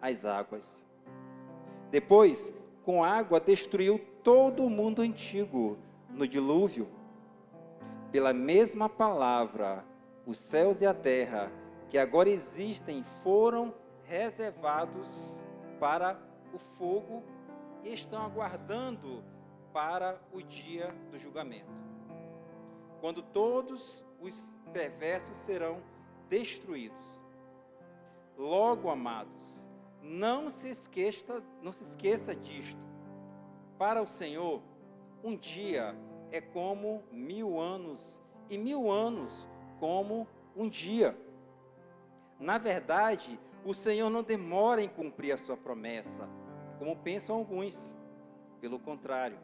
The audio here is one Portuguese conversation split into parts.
as águas. Depois, com água, destruiu todo o mundo antigo no dilúvio. Pela mesma palavra, os céus e a terra, que agora existem, foram reservados para o fogo e estão aguardando para o dia do julgamento, quando todos os perversos serão destruídos. Logo, amados, não se esqueça disto. Para o Senhor, um dia é como 1000 anos, e 1000 anos como um dia. Na verdade, o Senhor não demora em cumprir a sua promessa, como pensam alguns. Pelo contrário,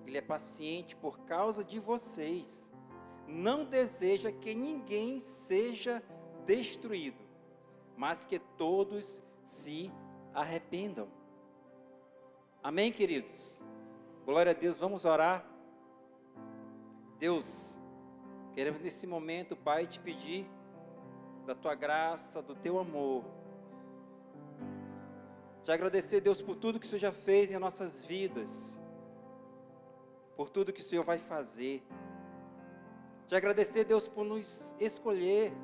Ele é paciente por causa de vocês. Não deseja que ninguém seja destruído, mas que todos se arrependam. Amém, queridos? Glória a Deus, vamos orar. Deus, queremos nesse momento, Pai, te pedir da Tua graça, do Teu amor. Te agradecer, Deus, por tudo que o Senhor já fez em nossas vidas, por tudo que o Senhor vai fazer. Te agradecer, Deus, por nos escolher,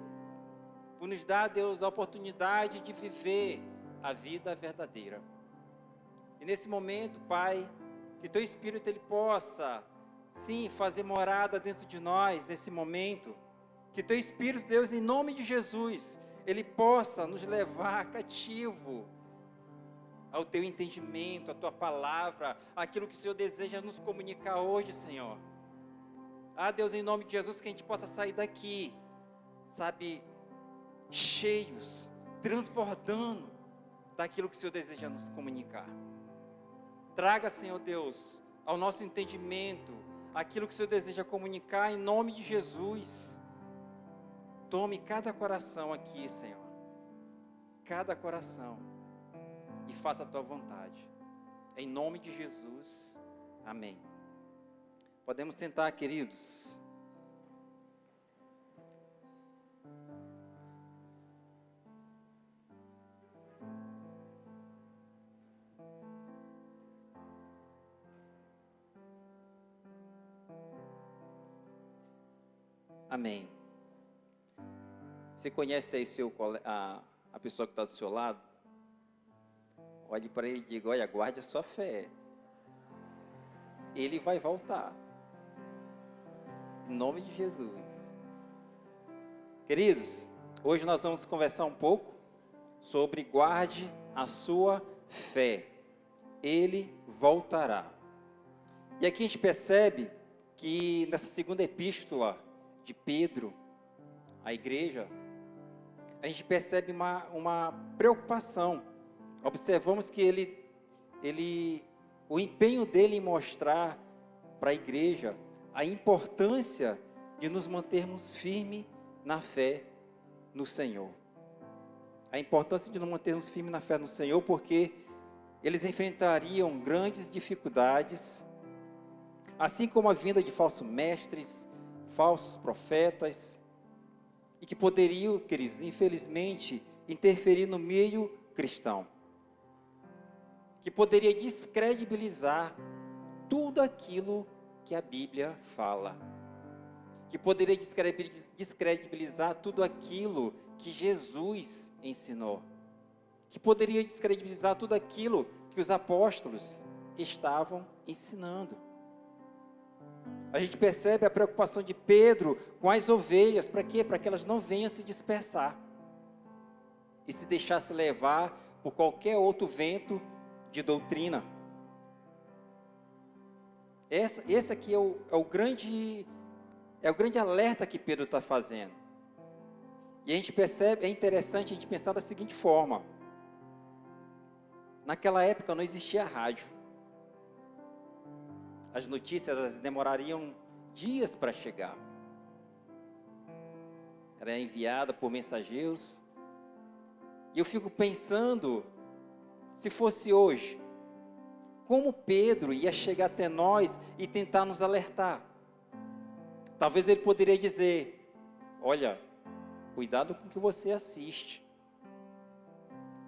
por nos dar, Deus, a oportunidade de viver a vida verdadeira. E nesse momento, Pai, que Teu Espírito Ele possa, sim, fazer morada dentro de nós nesse momento. Que Teu Espírito, Deus, em nome de Jesus, Ele possa nos levar cativo ao Teu entendimento, à Tua palavra, aquilo que o Senhor deseja nos comunicar hoje, Senhor. Ah, Deus, em nome de Jesus, que a gente possa sair daqui, sabe, cheios, transbordando daquilo que o Senhor deseja nos comunicar. Traga, Senhor Deus, ao nosso entendimento, aquilo que o Senhor deseja comunicar em nome de Jesus. Tome cada coração aqui, Senhor, cada coração, e faça a Tua vontade. Em nome de Jesus, amém. Podemos sentar, queridos. Amém. Você conhece aí a pessoa que está do seu lado? Olhe para ele e diga: olha, guarde a sua fé. Ele vai voltar. Em nome de Jesus. Queridos, hoje nós vamos conversar um pouco sobre guarde a sua fé. Ele voltará. E aqui a gente percebe que nessa segunda epístola de Pedro à igreja, a gente percebe uma preocupação. Observamos que o empenho dele em mostrar para a igreja a importância de nos mantermos firmes na fé no Senhor. A importância de nos mantermos firmes na fé no Senhor, porque eles enfrentariam grandes dificuldades, assim como a vinda de falsos mestres, falsos profetas, e que poderiam, queridos, infelizmente, interferir no meio cristão, que poderia descredibilizar tudo aquilo que a Bíblia fala, que poderia descredibilizar tudo aquilo que Jesus ensinou, que poderia descredibilizar tudo aquilo que os apóstolos estavam ensinando. A gente percebe a preocupação de Pedro com as ovelhas, para quê? Para que elas não venham se dispersar e se deixassem levar por qualquer outro vento de doutrina. Esse aqui é o grande alerta que Pedro está fazendo. E a gente percebe, é interessante a gente pensar da seguinte forma: naquela época não existia rádio. As notícias demorariam dias para chegar. Era enviada por mensageiros. E eu fico pensando, se fosse hoje, como Pedro ia chegar até nós e tentar nos alertar? Talvez ele poderia dizer: olha, cuidado com o que você assiste.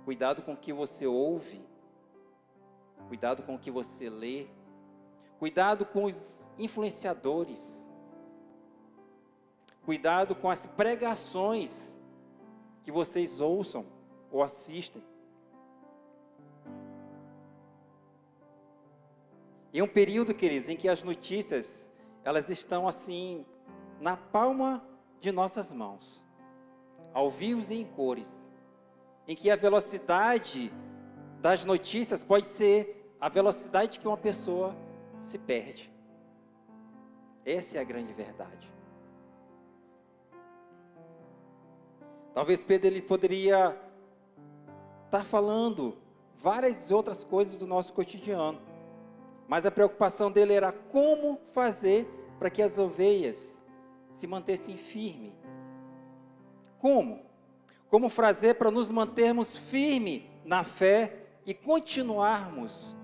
Cuidado com o que você ouve. Cuidado com o que você lê. Cuidado com os influenciadores. Cuidado com as pregações que vocês ouçam ou assistem. E é um período, queridos, em que as notícias, elas estão assim, na palma de nossas mãos, ao vivo e em cores, em que a velocidade das notícias pode ser a velocidade que uma pessoa se perde. Essa é a grande verdade. Talvez Pedro ele poderia estar falando várias outras coisas do nosso cotidiano, mas a preocupação dele era como fazer para que as ovelhas se mantessem firmes. Como? Como fazer para nos mantermos firmes na fé e continuarmos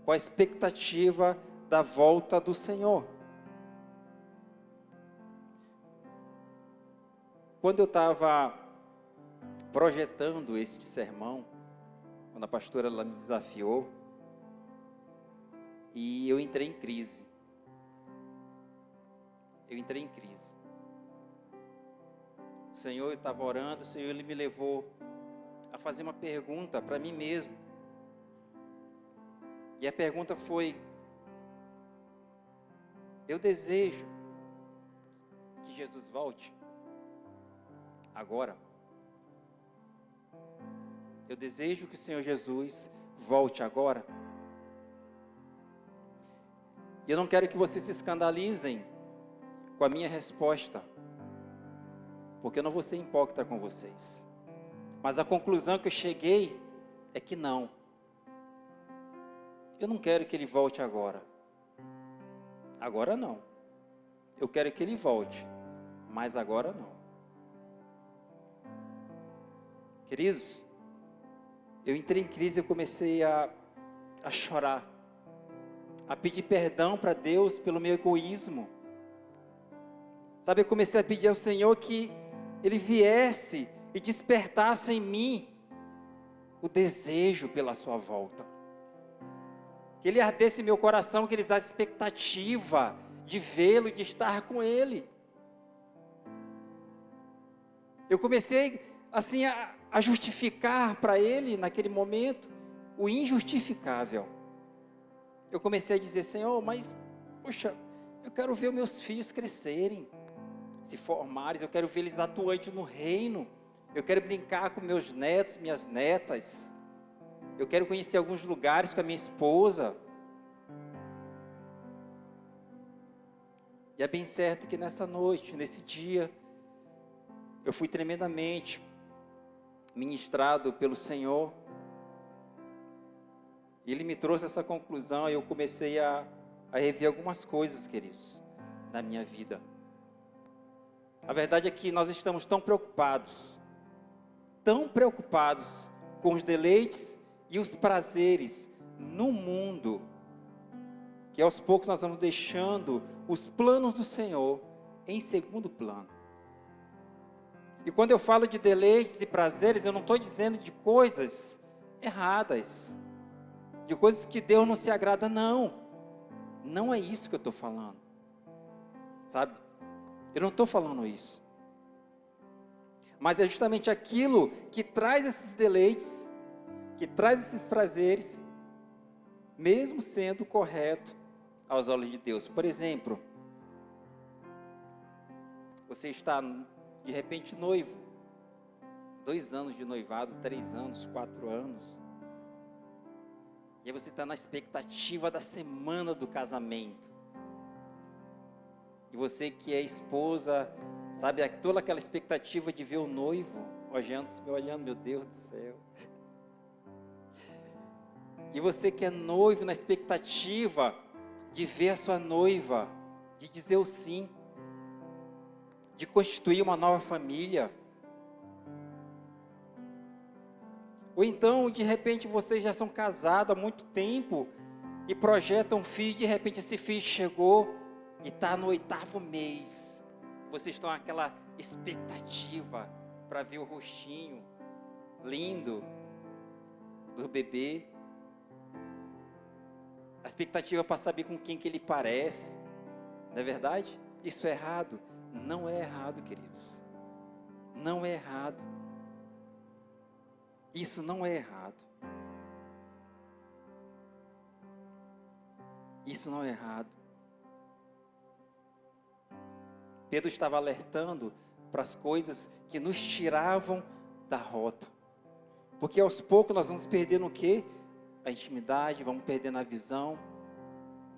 com a expectativa da volta do Senhor? Quando eu estava projetando esse sermão, quando a pastora ela me desafiou, e eu entrei em crise. O Senhor, eu estava orando, o Senhor ele me levou a fazer uma pergunta para mim mesmo. E a pergunta foi: eu desejo que Jesus volte agora. Eu desejo que o Senhor Jesus volte agora. E eu não quero que vocês se escandalizem com a minha resposta, porque eu não vou ser hipócrita com vocês. Mas a conclusão que eu cheguei é que não. Eu não quero que ele volte agora. Agora não. Eu quero que ele volte, mas agora não. Queridos, eu entrei em crise e eu comecei a chorar, a pedir perdão para Deus pelo meu egoísmo. Sabe, eu comecei a pedir ao Senhor que Ele viesse e despertasse em mim o desejo pela sua volta. Que Ele ardesse meu coração, que Ele desse a expectativa de vê-lo e de estar com Ele. Eu comecei assim a justificar para Ele naquele momento o injustificável. Eu comecei a dizer: Senhor, mas, poxa, eu quero ver meus filhos crescerem, se formarem, eu quero ver eles atuantes no reino, eu quero brincar com meus netos, minhas netas, eu quero conhecer alguns lugares com a minha esposa. E é bem certo que nessa noite, nesse dia, eu fui tremendamente ministrado pelo Senhor. Ele me trouxe essa conclusão e eu comecei a rever algumas coisas, queridos, na minha vida. A verdade é que nós estamos tão preocupados com os deleites e os prazeres no mundo, que aos poucos nós vamos deixando os planos do Senhor em segundo plano. E quando eu falo de deleites e prazeres, eu não estou dizendo de coisas erradas, de coisas que Deus não se agrada, não. Não é isso que eu estou falando. Sabe? Eu não estou falando isso. Mas é justamente aquilo que traz esses deleites, que traz esses prazeres, mesmo sendo correto aos olhos de Deus. Por exemplo, você está de repente noivo, 2 anos de noivado, 3 anos, 4 anos, e aí você está na expectativa da semana do casamento, e você que é esposa, sabe, toda aquela expectativa de ver o noivo, olhando, meu Deus do céu, e você que é noivo, na expectativa de ver a sua noiva, de dizer o sim, de constituir uma nova família. Ou então, de repente, vocês já são casados há muito tempo e projetam um filho, de repente esse filho chegou e está no 8º mês. Vocês estão naquela expectativa para ver o rostinho lindo, do bebê, a expectativa para saber com quem que ele parece, não é verdade? Isso é errado? Não é errado, queridos. Não é errado. Isso não é errado. Isso não é errado. Pedro estava alertando para as coisas que nos tiravam da rota. Porque aos poucos nós vamos perdendo o quê? A intimidade, vamos perdendo a visão.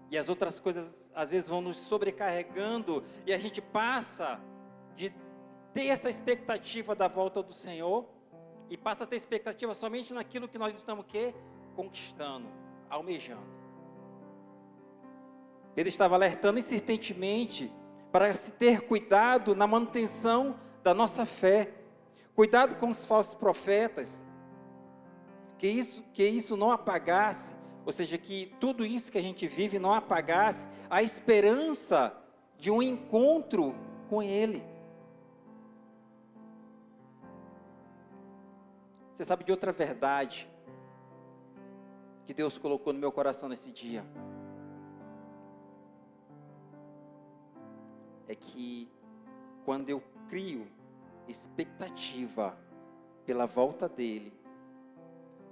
E as outras coisas às vezes vão nos sobrecarregando e a gente passa de ter essa expectativa da volta do Senhor e passa a ter expectativa somente naquilo que nós estamos o quê? Conquistando, almejando. Ele estava alertando insistentemente para se ter cuidado na manutenção da nossa fé. Cuidado com os falsos profetas. Que isso não apagasse, ou seja, que tudo isso que a gente vive não apagasse a esperança de um encontro com Ele. Você sabe de outra verdade que Deus colocou no meu coração nesse dia? É que quando eu crio expectativa pela volta dEle,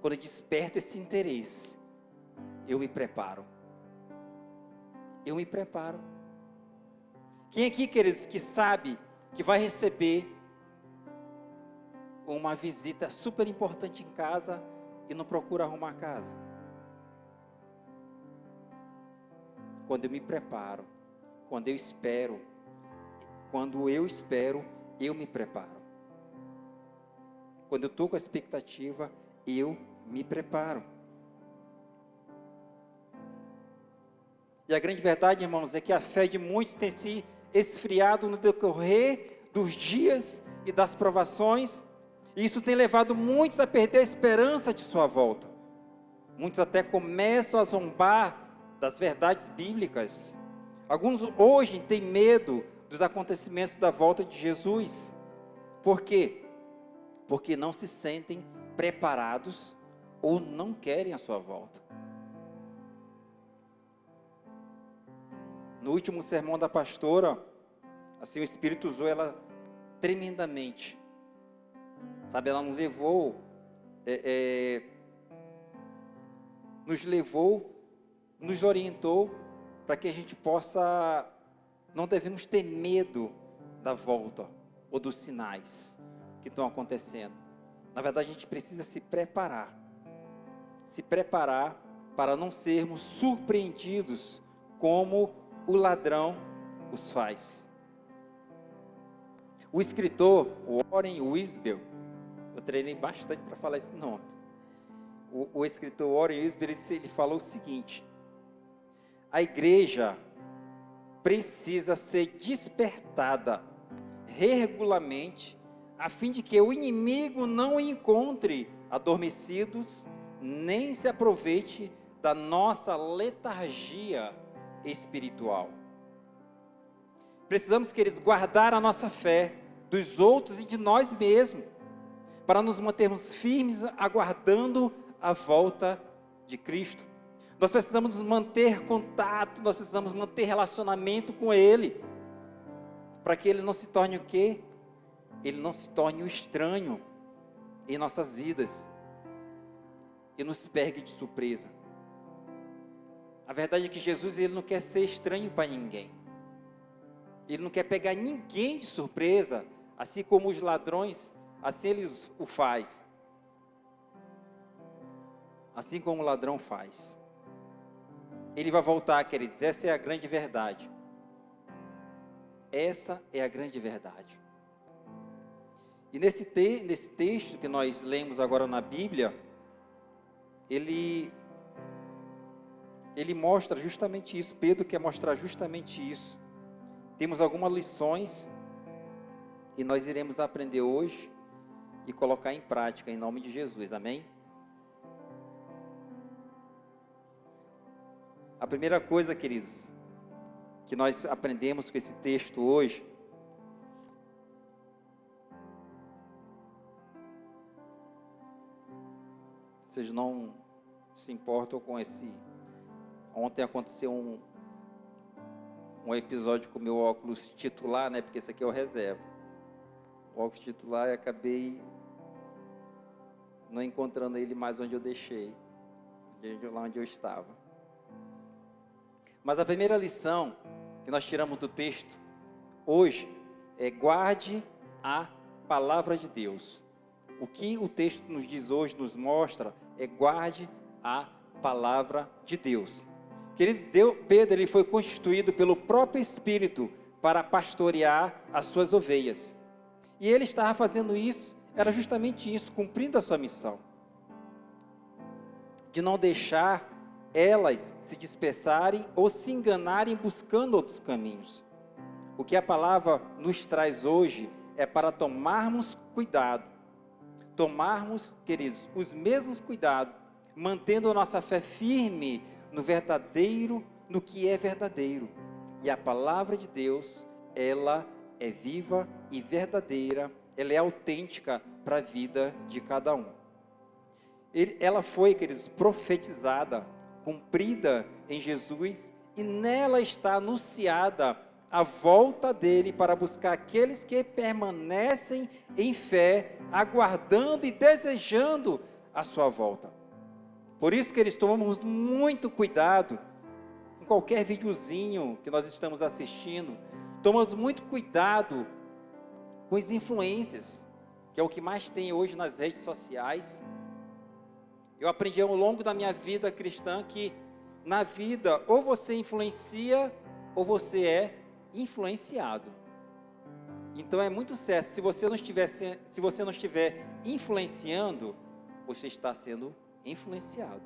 quando eu desperto esse interesse, eu me preparo. Eu me preparo. Quem aqui, queridos, que sabe que vai receber uma visita super importante em casa e não procura arrumar a casa? Quando eu me preparo, quando eu espero, eu me preparo. Quando eu estou com a expectativa, eu me preparo. E a grande verdade, irmãos, é que a fé de muitos tem se esfriado no decorrer dos dias e das provações, e isso tem levado muitos a perder a esperança de sua volta. Muitos até começam a zombar das verdades bíblicas. Alguns hoje têm medo dos acontecimentos da volta de Jesus. Por quê? Porque não se sentem preparados ou não querem a sua volta. No último sermão da pastora, assim, o Espírito usou ela tremendamente. Sabe, ela nos nos orientou para que a gente possa, não devemos ter medo da volta ou dos sinais que estão acontecendo. Na verdade, a gente precisa se preparar para não sermos surpreendidos como o ladrão os faz. O escritor Warren Wiersbe, eu treinei bastante para falar esse nome. O escritor Warren Wiersbe, ele falou o seguinte: a igreja precisa ser despertada regularmente, a fim de que o inimigo não encontre adormecidos, nem se aproveite da nossa letargia espiritual. Precisamos, queridos, guardar a nossa fé dos outros e de nós mesmos, para nos mantermos firmes, aguardando a volta de Cristo. Nós precisamos manter contato, nós precisamos manter relacionamento com Ele, para que Ele não se torne o quê? Ele não se torne o estranho em nossas vidas e nos pegue de surpresa. A verdade é que Jesus, Ele não quer ser estranho para ninguém. Ele não quer pegar ninguém de surpresa, assim como os ladrões, assim Ele o faz. Assim como o ladrão faz. Ele vai voltar, queridos, essa é a grande verdade. Essa é a grande verdade. E nesse texto que nós lemos agora na Bíblia, ele mostra justamente isso. Pedro quer mostrar justamente isso. Temos algumas lições e nós iremos aprender hoje e colocar em prática em nome de Jesus, amém? A primeira coisa, queridos, que nós aprendemos com esse texto hoje, vocês não se importam com esse... Ontem aconteceu um episódio com o meu óculos titular, né? Porque esse aqui é o reserva. O óculos titular, eu acabei não encontrando ele mais onde eu deixei, lá onde eu estava. Mas a primeira lição que nós tiramos do texto hoje é: guarde a palavra de Deus. O que o texto nos diz hoje, nos mostra, é: guarde a palavra de Deus. Queridos, Pedro ele foi constituído pelo próprio Espírito para pastorear as suas ovelhas. E ele estava fazendo isso, era justamente isso, cumprindo a sua missão. De não deixar elas se dispersarem ou se enganarem buscando outros caminhos. O que a palavra nos traz hoje é para tomarmos cuidado. Tomarmos, queridos, os mesmos cuidados, mantendo a nossa fé firme no verdadeiro, no que é verdadeiro. E a palavra de Deus, ela é viva e verdadeira, ela é autêntica para a vida de cada um. Ela foi, queridos, profetizada, cumprida em Jesus, e nela está anunciada a volta dele para buscar aqueles que permanecem em fé, aguardando e desejando a sua volta. Por isso que eles tomamos muito cuidado com qualquer videozinho que nós estamos assistindo. Tomamos muito cuidado com as influências, que é o que mais tem hoje nas redes sociais. Eu aprendi ao longo da minha vida cristã que na vida ou você influencia ou você é influenciado. Então é muito certo, se você não estiver influenciando, você está sendo influenciado.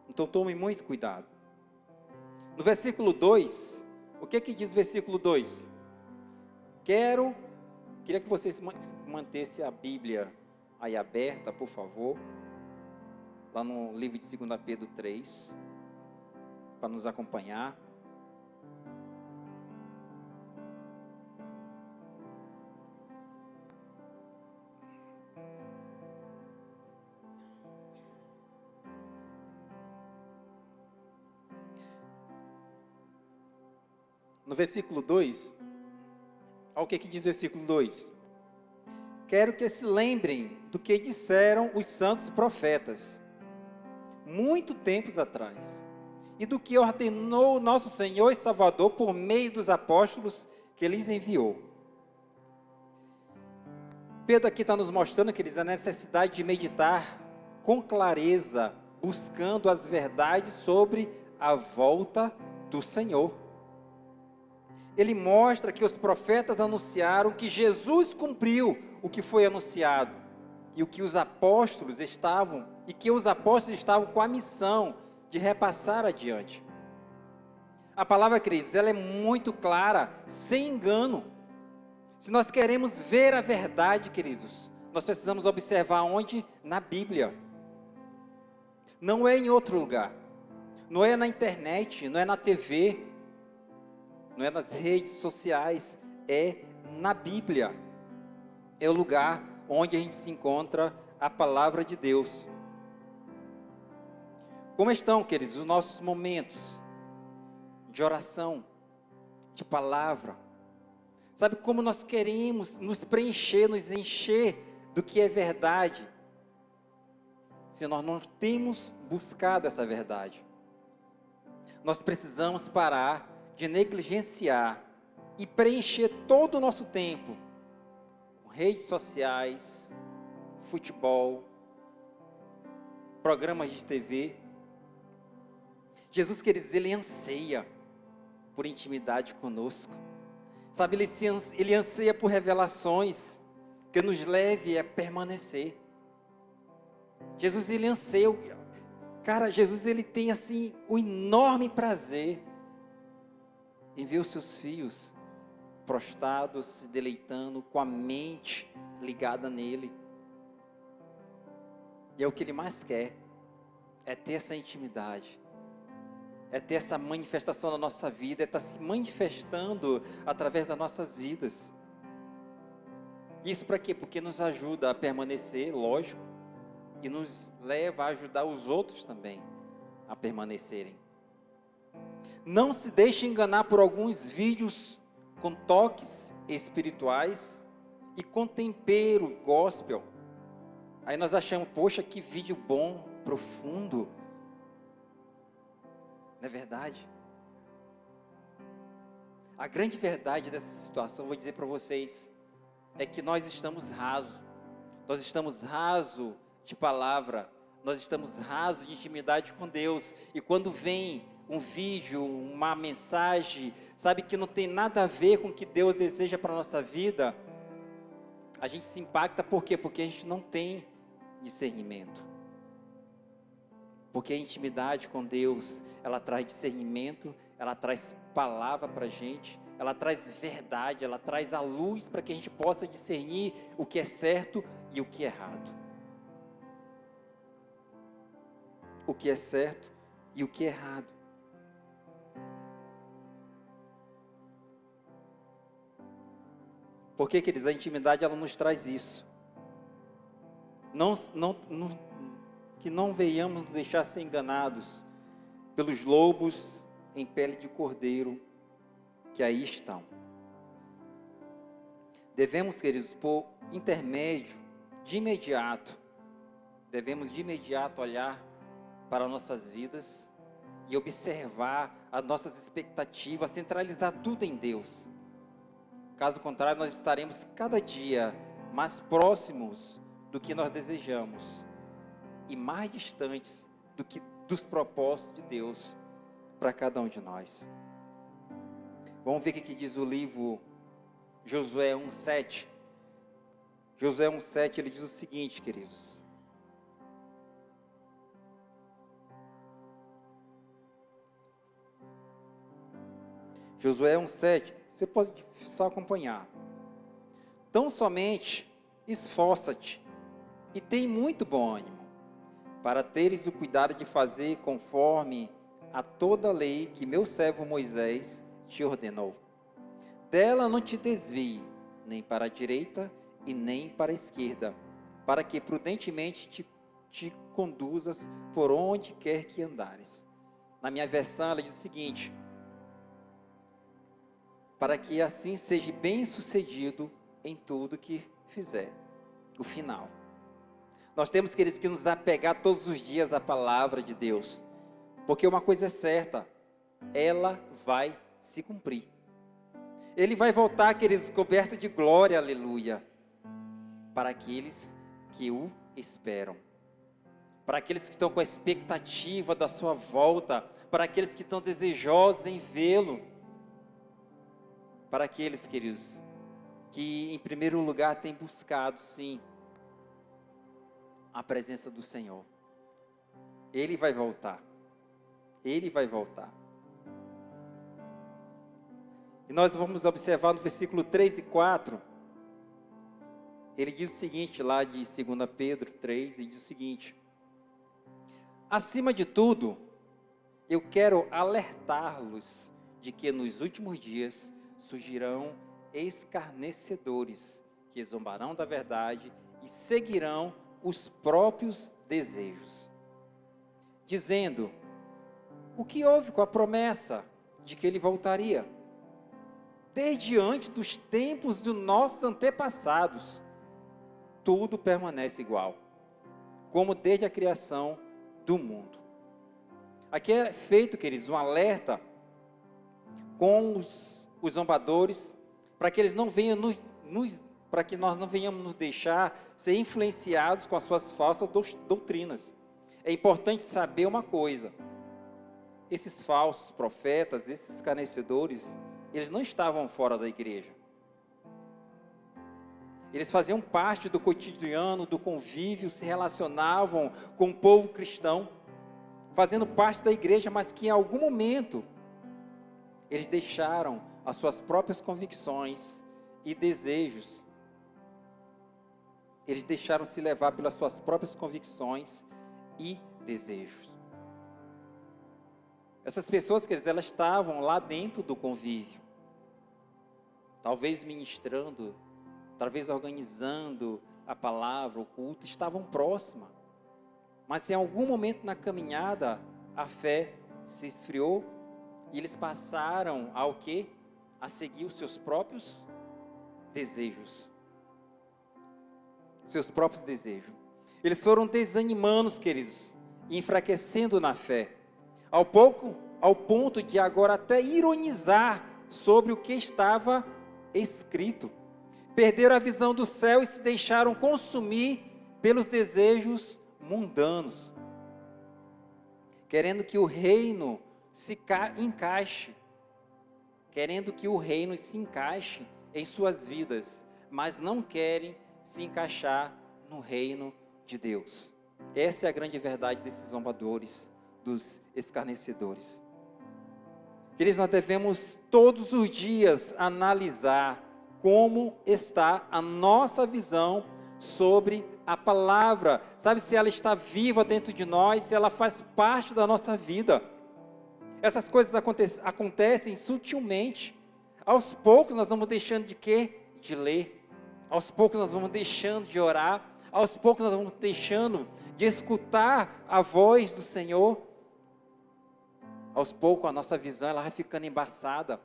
Então tome muito cuidado. No versículo 2, o que diz o versículo 2? Queria que vocês mantessem a Bíblia aí aberta, por favor, lá no livro de 2 Pedro 3, para nos acompanhar. No versículo 2, olha o que diz o versículo 2. Quero que se lembrem do que disseram os santos profetas, muito tempos atrás, e do que ordenou o nosso Senhor e Salvador por meio dos apóstolos que lhes enviou. Pedro aqui está nos mostrando, queridos, a necessidade de meditar com clareza, buscando as verdades sobre a volta do Senhor. Ele mostra que os profetas anunciaram que Jesus cumpriu o que foi anunciado, e que os apóstolos estavam com a missão de repassar adiante. A palavra, queridos, ela é muito clara, sem engano. Se nós queremos ver a verdade, queridos, nós precisamos observar onde? Na Bíblia. Não é em outro lugar. Não é na internet, não é na TV, não é nas redes sociais, é na Bíblia. É o lugar onde a gente se encontra a palavra de Deus. Como estão, queridos, os nossos momentos de oração, de palavra? Sabe como nós queremos nos preencher, nos encher do que é verdade, se nós não temos buscado essa verdade? Nós precisamos parar de negligenciar e preencher todo o nosso tempo com redes sociais, futebol, programas de TV. Jesus, queridos, ele anseia por intimidade conosco. Sabe, ele anseia por revelações que nos leve a permanecer. Jesus, ele anseia, Jesus, ele tem assim o enorme prazer em ver os seus filhos prostrados, se deleitando, com a mente ligada nele. E é o que ele mais quer, é ter essa intimidade, é ter essa manifestação na nossa vida, é estar se manifestando através das nossas vidas. Isso para quê? Porque nos ajuda a permanecer, lógico, e nos leva a ajudar os outros também a permanecerem. Não se deixe enganar por alguns vídeos com toques espirituais e com tempero gospel. Aí nós achamos, poxa, que vídeo bom, profundo. Não é verdade? A grande verdade dessa situação, vou dizer para vocês, é que nós estamos rasos. Nós estamos rasos de palavra. Nós estamos rasos de intimidade com Deus. E quando vem um vídeo, uma mensagem, sabe, que não tem nada a ver com o que Deus deseja para a nossa vida, a gente se impacta. Por quê? Porque a gente não tem discernimento. Porque a intimidade com Deus, ela traz discernimento, ela traz palavra para a gente, ela traz verdade, ela traz a luz para que a gente possa discernir o que é certo e o que é errado. O que é certo e o que é errado. Porque, queridos, a intimidade, ela nos traz isso. Que não venhamos nos deixar ser enganados pelos lobos em pele de cordeiro que aí estão. Devemos, queridos, por intermédio, de imediato, olhar para nossas vidas e observar as nossas expectativas, centralizar tudo em Deus. Caso contrário, nós estaremos cada dia mais próximos do que nós desejamos e mais distantes dos propósitos de Deus para cada um de nós. Vamos ver o que diz o livro Josué 1:7. Josué 1:7, ele diz o seguinte, queridos. Josué 1:7, você pode só acompanhar. Tão somente esforça-te e tem muito bom ânimo, para teres o cuidado de fazer conforme a toda a lei que meu servo Moisés te ordenou. Dela não te desvie, nem para a direita e nem para a esquerda, para que prudentemente te conduzas por onde quer que andares. Na minha versão, ela diz o seguinte: para que assim seja bem sucedido em tudo que fizer. O final. Nós temos, queridos, que nos apegar todos os dias à palavra de Deus, porque uma coisa é certa, ela vai se cumprir. Ele vai voltar, queridos, coberto de glória, aleluia, para aqueles que o esperam, para aqueles que estão com a expectativa da sua volta, para aqueles que estão desejosos em vê-lo, para aqueles, queridos, que em primeiro lugar têm buscado, sim, a presença do Senhor. Ele vai voltar. Ele vai voltar. E nós vamos observar no versículo 3 e 4. Ele diz o seguinte, lá de 2 Pedro 3, ele diz o seguinte: acima de tudo, eu quero alertá-los de que nos últimos dias surgirão escarnecedores, que zombarão da verdade e seguirão os próprios desejos, dizendo: o que houve com a promessa de que ele voltaria? Desde antes dos tempos dos nossos antepassados, tudo permanece igual, como desde a criação do mundo. Aqui é feito, queridos, um alerta com os zombadores, para que eles não venham para que nós não venhamos nos deixar ser influenciados com as suas falsas doutrinas. É importante saber uma coisa: esses falsos profetas, esses escarnecedores, eles não estavam fora da igreja. Eles faziam parte do cotidiano, do convívio, se relacionavam com o povo cristão, fazendo parte da igreja, mas que em algum momento eles deixaram as suas próprias convicções e desejos. Eles deixaram se levar pelas suas próprias convicções e desejos. Essas pessoas, elas estavam lá dentro do convívio, talvez ministrando, talvez organizando a palavra, o culto, estavam próximas, Mas em algum momento na caminhada, a fé se esfriou e eles passaram ao quê? A seguir os seus próprios desejos. Seus próprios desejos. Eles foram desanimando, queridos, e enfraquecendo na fé, ao ponto de agora até ironizar sobre o que estava escrito. Perderam a visão do céu e se deixaram consumir pelos desejos mundanos, querendo que o reino se encaixe, em suas vidas, mas não querem se encaixar no reino de Deus. Essa é a grande verdade desses zombadores, dos escarnecedores. Queridos, nós devemos todos os dias analisar como está a nossa visão sobre a palavra. Sabe, se ela está viva dentro de nós, se ela faz parte da nossa vida. Essas coisas acontecem sutilmente. Aos poucos nós vamos deixando de quê? De ler. Aos poucos nós vamos deixando de orar. Aos poucos nós vamos deixando de escutar a voz do Senhor. Aos poucos a nossa visão ela vai ficando embaçada.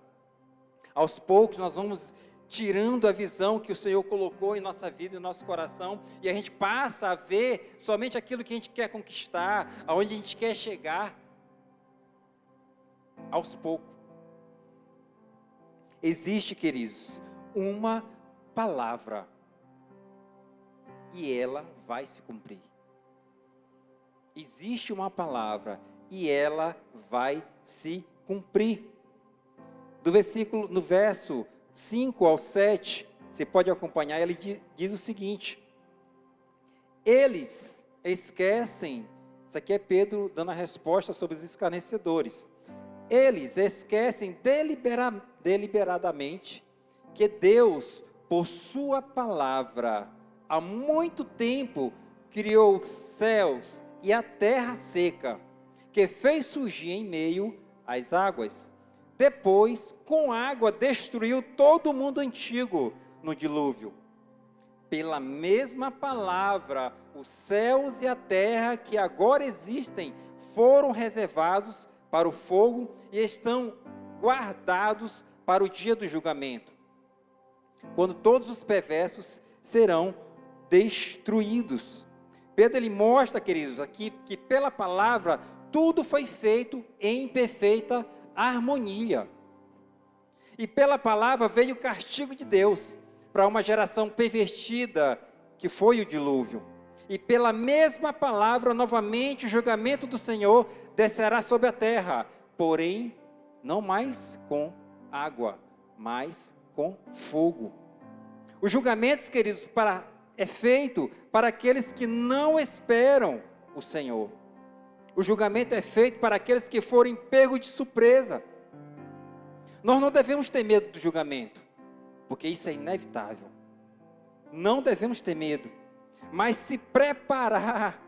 Aos poucos nós vamos tirando a visão que o Senhor colocou em nossa vida e no nosso coração, e a gente passa a ver somente aquilo que a gente quer conquistar, aonde a gente quer chegar. Aos poucos. Existe, queridos, uma palavra, e ela vai se cumprir. Existe uma palavra, e ela vai se cumprir. No verso 5 ao 7, você pode acompanhar, ele diz o seguinte: eles esquecem, isso aqui é Pedro dando a resposta sobre os escarnecedores, eles esquecem deliberadamente que Deus, por sua palavra, há muito tempo criou os céus e a terra seca, que fez surgir em meio às águas. Depois, com água, destruiu todo o mundo antigo no dilúvio. Pela mesma palavra, os céus e a terra que agora existem foram reservados para o fogo e estão guardados para o dia do julgamento, quando todos os perversos serão destruídos. Pedro ele mostra, queridos, aqui que pela palavra tudo foi feito em perfeita harmonia. E pela palavra veio o castigo de Deus para uma geração pervertida, que foi o dilúvio. E pela mesma palavra, novamente, o julgamento do Senhor descerá sobre a terra, porém, não mais com água, mas com fogo. Os julgamentos, queridos, é feito para aqueles que não esperam o Senhor. O julgamento é feito para aqueles que forem pegos de surpresa. Nós não devemos ter medo do julgamento, porque isso é inevitável. Não devemos ter medo, mas se preparar.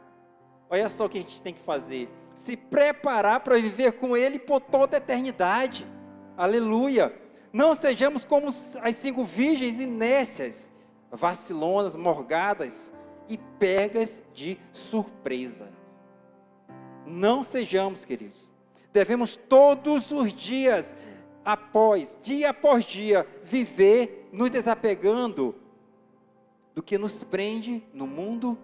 Olha só o que a gente tem que fazer: se preparar para viver com Ele por toda a eternidade. Aleluia! Não sejamos como as 5 virgens inércias, vacilonas, morgadas e pegas de surpresa. Não sejamos, queridos. Devemos todos os dias, dia após dia, viver nos desapegando do que nos prende no mundo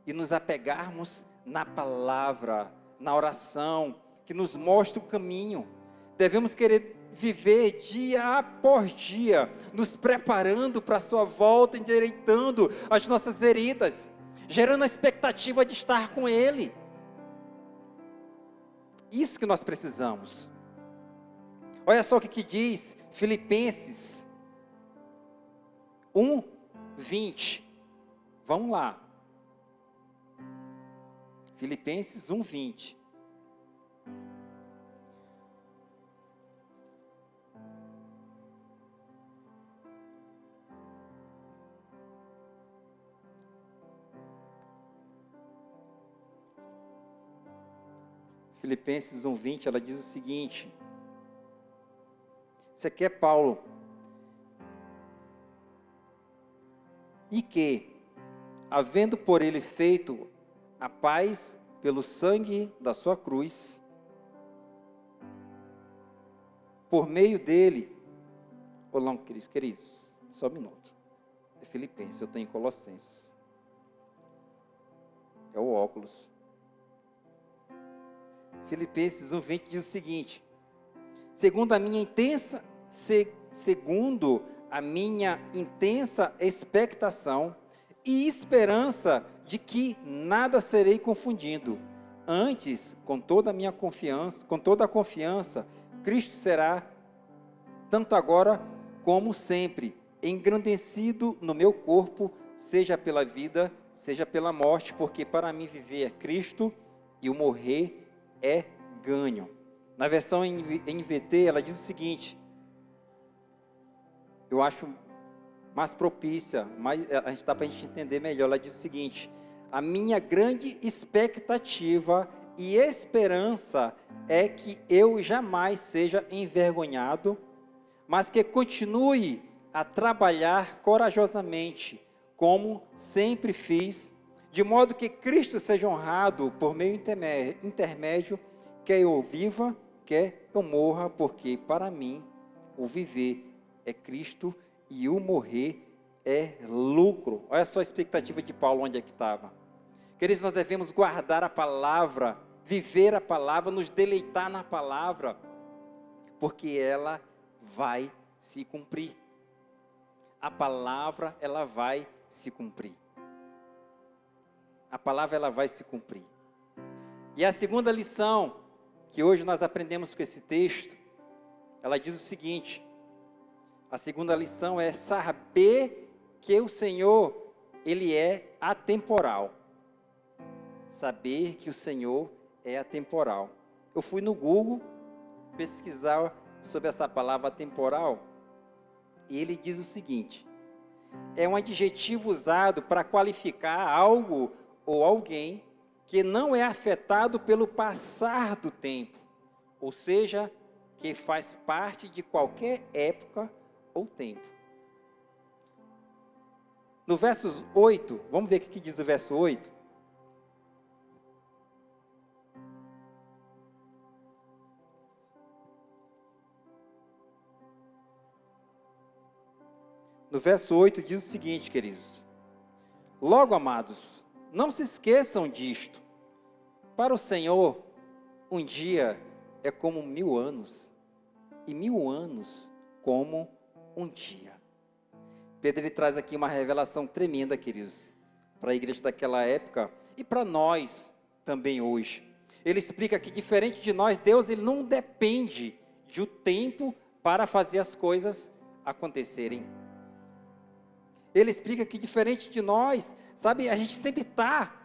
e nos apegarmos na palavra, na oração, que nos mostra o caminho. Devemos querer viver dia após dia, nos preparando para a sua volta, endireitando as nossas heridas, gerando a expectativa de estar com Ele. Isso que nós precisamos. Olha só o que diz Filipenses 1:20. Vamos lá. Filipenses 1:20. Filipenses 1:20, ela diz o seguinte. Isso aqui é Paulo. E que, havendo por ele feito a paz pelo sangue da sua cruz, por meio dele. Olá, queridos, só um minuto. É Filipenses, eu estou em Colossenses. É o óculos. Filipenses 1:20 diz o seguinte: segundo a minha intensa expectação e esperança de que nada serei confundido, antes, com toda a confiança, Cristo será, tanto agora como sempre, engrandecido no meu corpo, seja pela vida, seja pela morte, porque para mim viver é Cristo e o morrer é ganho. Na versão NVT, ela diz o seguinte, eu acho mais propícia, dá para a gente entender melhor. Ela diz o seguinte: a minha grande expectativa e esperança é que eu jamais seja envergonhado, mas que continue a trabalhar corajosamente, como sempre fiz, de modo que Cristo seja honrado por meio intermédio, quer eu viva, quer eu morra, porque para mim o viver é Cristo e o morrer é lucro. Olha só a expectativa de Paulo, onde é que estava. Queridos, nós devemos guardar a palavra, viver a palavra, nos deleitar na palavra, porque ela vai se cumprir. A palavra, ela vai se cumprir. A palavra, ela vai se cumprir. E a segunda lição, que hoje nós aprendemos com esse texto, ela diz o seguinte: a segunda lição é saber que o Senhor, Ele é atemporal. Saber que o Senhor é atemporal. Eu fui no Google pesquisar sobre essa palavra atemporal, e ele diz o seguinte: é um adjetivo usado para qualificar algo ou alguém que não é afetado pelo passar do tempo, ou seja, que faz parte de qualquer época ou tempo. No verso 8, vamos ver o que diz o verso 8. No verso 8 diz o seguinte, queridos: logo, amados, não se esqueçam disto. Para o Senhor, um dia é como 1000 anos, e 1000 anos como um dia. Pedro, ele traz aqui uma revelação tremenda, queridos, para a igreja daquela época e para nós também hoje. Ele explica que, diferente de nós, Deus, ele não depende de um tempo para fazer as coisas acontecerem. Ele explica que, diferente de nós, sabe, a gente sempre está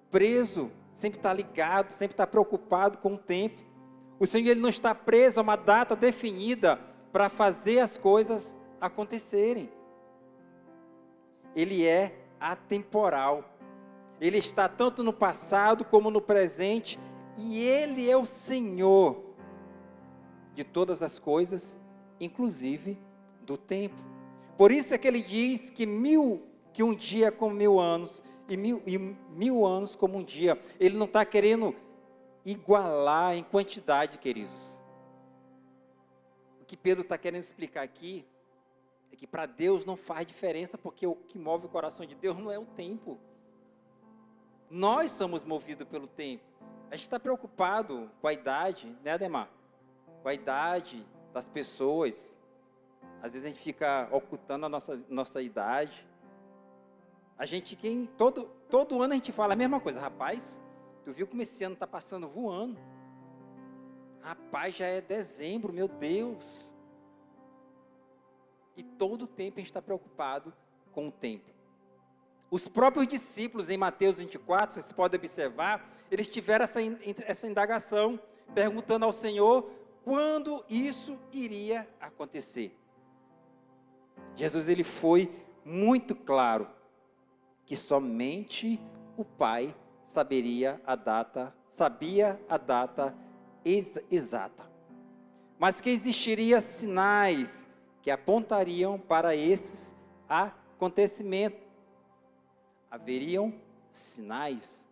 preso, sempre está ligado, sempre está preocupado com o tempo. O Senhor, ele não está preso a uma data definida para fazer as coisas acontecerem. Ele é atemporal. Ele está tanto no passado como no presente, e Ele é o Senhor de todas as coisas, inclusive do tempo. Por isso é que ele diz que um dia é como 1000 anos, e mil anos como um dia. Ele não está querendo igualar em quantidade, queridos. O que Pedro está querendo explicar aqui é que para Deus não faz diferença, porque o que move o coração de Deus não é o tempo. Nós somos movidos pelo tempo. A gente está preocupado com a idade, né, Ademar? Com a idade das pessoas. Às vezes a gente fica ocultando a nossa idade. Todo ano a gente fala a mesma coisa. Rapaz, tu viu como esse ano está passando voando? Rapaz, já é dezembro, meu Deus. E todo o tempo a gente está preocupado com o tempo. Os próprios discípulos em Mateus 24, vocês podem observar, eles tiveram essa indagação, perguntando ao Senhor quando isso iria acontecer. Jesus, ele foi muito claro que somente o Pai sabia a data exata, mas que existiria sinais que apontariam para esses acontecimentos. Haveriam sinais.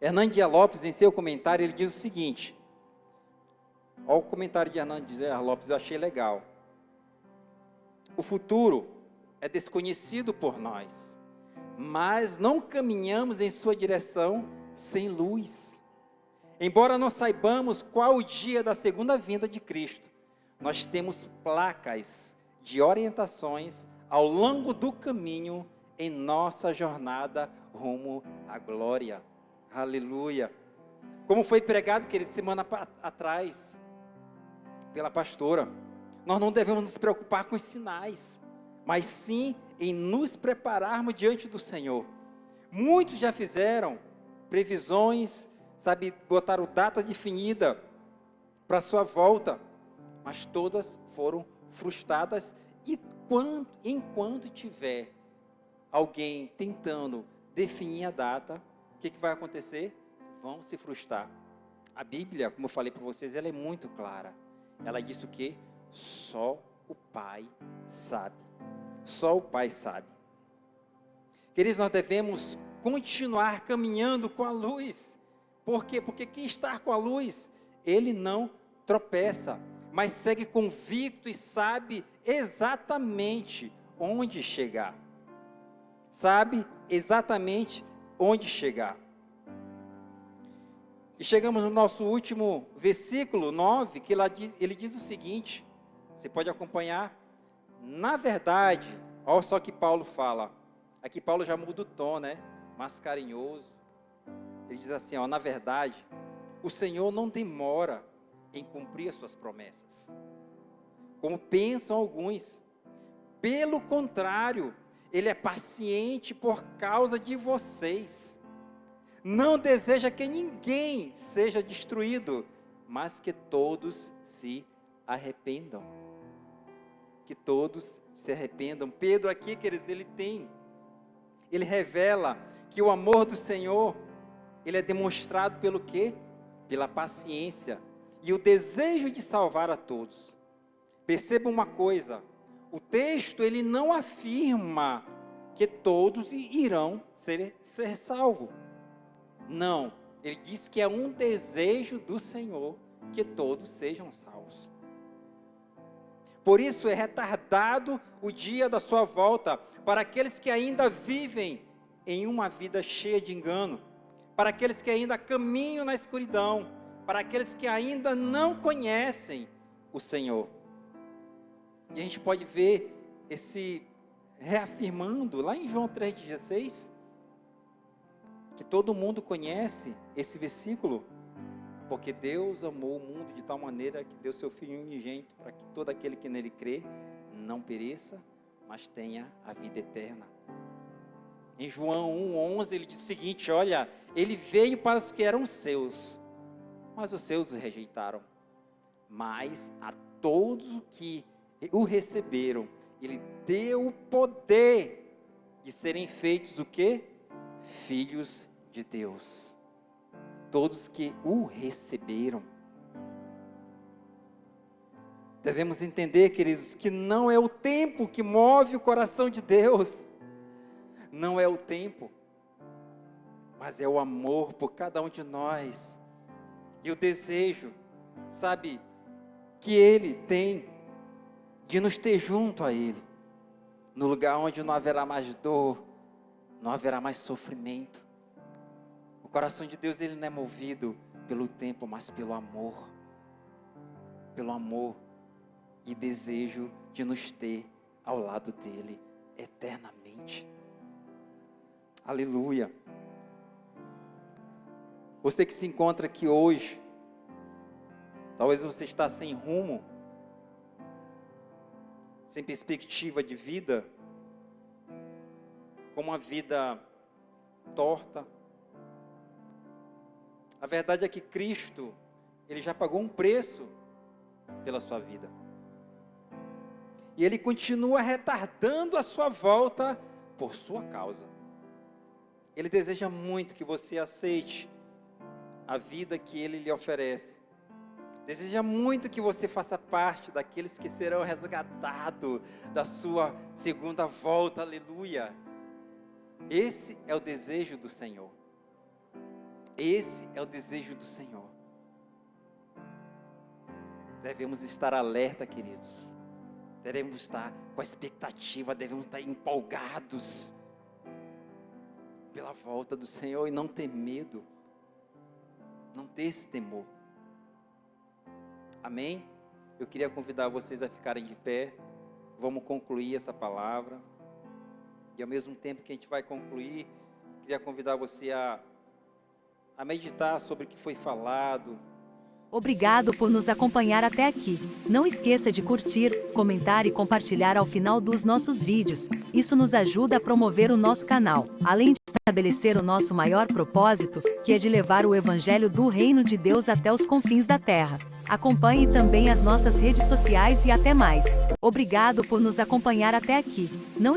Hernán Dias Lopes, em seu comentário, ele diz o seguinte, olha o comentário de Hernán Dias Lopes, eu achei legal. O futuro é desconhecido por nós, mas não caminhamos em sua direção sem luz. Embora não saibamos qual o dia da segunda vinda de Cristo, nós temos placas de orientações ao longo do caminho em nossa jornada rumo à glória. Aleluia. Como foi pregado, querido, semana atrás, pela pastora, nós não devemos nos preocupar com os sinais, mas sim em nos prepararmos diante do Senhor. Muitos já fizeram previsões, sabe, botaram data definida para a sua volta, mas todas foram frustradas. E enquanto tiver alguém tentando definir a data, o que vai acontecer? Vão se frustrar. A Bíblia, como eu falei para vocês, ela é muito clara. Ela diz o quê? Só o Pai sabe. Só o Pai sabe. Queridos, nós devemos continuar caminhando com a luz. Por quê? Porque quem está com a luz, ele não tropeça, mas segue convicto e sabe exatamente onde chegar. Sabe exatamente onde chegar. E chegamos no nosso último versículo 9, que ele diz o seguinte, você pode acompanhar. Na verdade, olha só que Paulo fala, aqui Paulo já muda o tom, né? Mais carinhoso. Ele diz assim, ó, na verdade, o Senhor não demora em cumprir as suas promessas, como pensam alguns. Pelo contrário, Ele é paciente por causa de vocês. Não deseja que ninguém seja destruído, mas que todos se arrependam. Que todos se arrependam. Pedro aqui, queridos, ele revela que o amor do Senhor, ele é demonstrado pelo quê? Pela paciência e o desejo de salvar a todos. Perceba uma coisa, o texto ele não afirma que todos irão ser salvos. Não, ele diz que é um desejo do Senhor que todos sejam salvos. Por isso é retardado o dia da sua volta para aqueles que ainda vivem em uma vida cheia de engano, para aqueles que ainda caminham na escuridão, para aqueles que ainda não conhecem o Senhor. E a gente pode ver esse reafirmando lá em João 3,16, que todo mundo conhece esse versículo, porque Deus amou o mundo de tal maneira que deu seu Filho unigênito, para que todo aquele que nele crê, não pereça, mas tenha a vida eterna. Em João 1,11 ele diz o seguinte, olha, ele veio para os que eram seus, mas os seus o rejeitaram. Mas a todos que o receberam, ele deu o poder de serem feitos o quê? Filhos de Deus. Todos que o receberam. Devemos entender, queridos, que não é o tempo que move o coração de Deus. Não é o tempo, mas é o amor por cada um de nós. E o desejo, sabe, que Ele tem de nos ter junto a Ele. No lugar onde não haverá mais dor, não haverá mais sofrimento. O coração de Deus, ele não é movido pelo tempo, mas pelo amor. Pelo amor e desejo de nos ter ao lado dele eternamente. Aleluia. Você que se encontra aqui hoje, talvez você está sem rumo, sem perspectiva de vida, com uma vida torta. A verdade é que Cristo, Ele já pagou um preço pela sua vida. E Ele continua retardando a sua volta por sua causa. Ele deseja muito que você aceite a vida que Ele lhe oferece. Deseja muito que você faça parte daqueles que serão resgatados da sua segunda volta, aleluia. Esse é o desejo do Senhor. Esse é o desejo do Senhor. Devemos estar alerta, queridos. Devemos estar com a expectativa, devemos estar empolgados pela volta do Senhor e não ter medo, não ter esse temor. Amém? Eu queria convidar vocês a ficarem de pé. Vamos concluir essa palavra. E ao mesmo tempo que a gente vai concluir, queria convidar você a meditar sobre o que foi falado. Obrigado por nos acompanhar até aqui. Não esqueça de curtir, comentar e compartilhar ao final dos nossos vídeos. Isso nos ajuda a promover o nosso canal, além de estabelecer o nosso maior propósito, que é de levar o Evangelho do Reino de Deus até os confins da terra. Acompanhe também as nossas redes sociais e até mais. Obrigado por nos acompanhar até aqui. Não